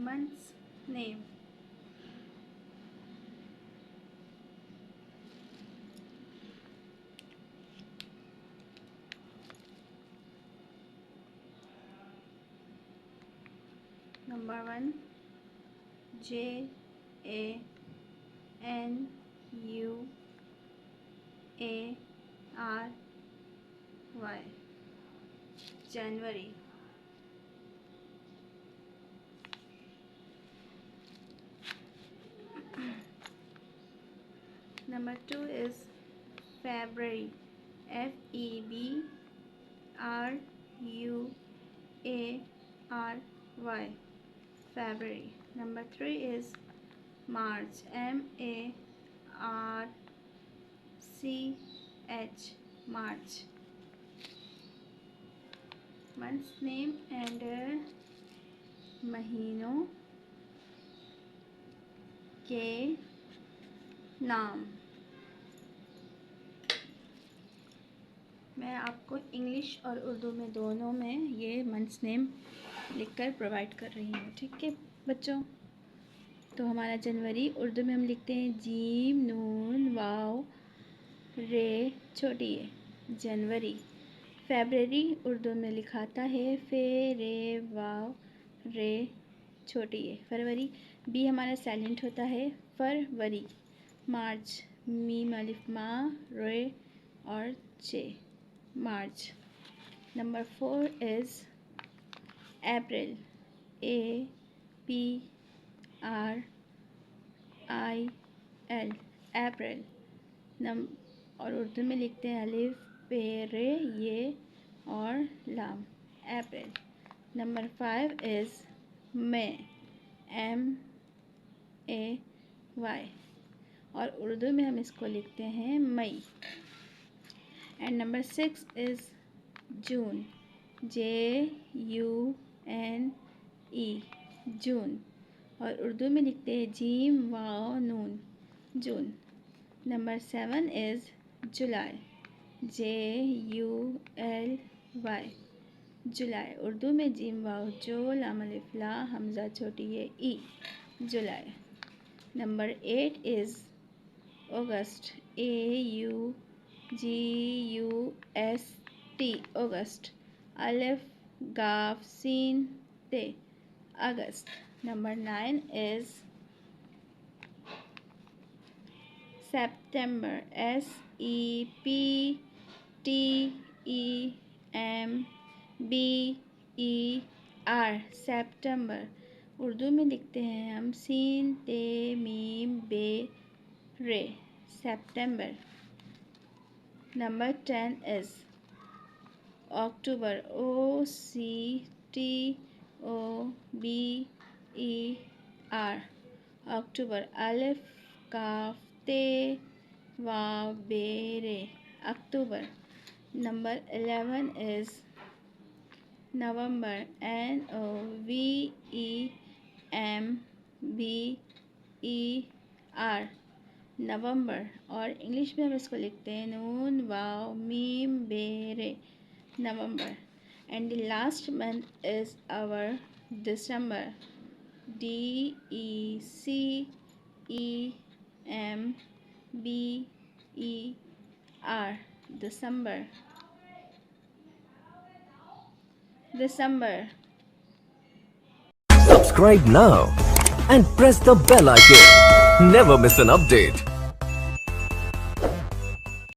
month's name. Number 1, January, January. Number 2 is February, February, February. Number 3 is March, March, March. Month's name and مہینوں کے نام. میں آپ کو انگلش اور اردو میں دونوں میں یہ منتھس نیم لکھ کر پرووائڈ کر رہی ہوں. ٹھیک ہے بچوں؟ تو ہمارا جنوری اردو میں ہم لکھتے ہیں جیم نون واو رے چھوٹی ہے جنوری. فیبرری اردو میں لکھاتا ہے فے رے واو رے چھوٹی ہے فروری. بی ہمارا سائلنٹ ہوتا ہے فروری. مارچ میم الف ما رے اور چے March. Number 4 is April a P R I L April. اور اردو میں لکھتے ہیں الف پے رے یہ اور لام April. Number 5 is May M A Y اور اردو میں ہم اس کو لکھتے ہیں May. And number 6 is June J U N E June اور اردو میں لکھتے ہیں جیم واو نون June. Number 7 is July J U L Y July. Urdu میں جیم واو جو لام الف لا حمزہ چھوٹی ہے ای July. Number 8 is August A U G U S T August الف گاف سین تے August. Number 9 is September S E P T E M B E R September. Urdu میں لکھتے ہیں ہم سین تے میم بے رے September. Number 10 is October O C T O B E R October الف کاف تے واو بے رے October. Number 11 is November N O we E M B E are نومبر اور انگلش میں ہم اس کو لکھتے ہیں نون واو میم بے رے November. And the last month is our December D E C E M B E R December. Subscribe now and press the bell icon. Never miss an update.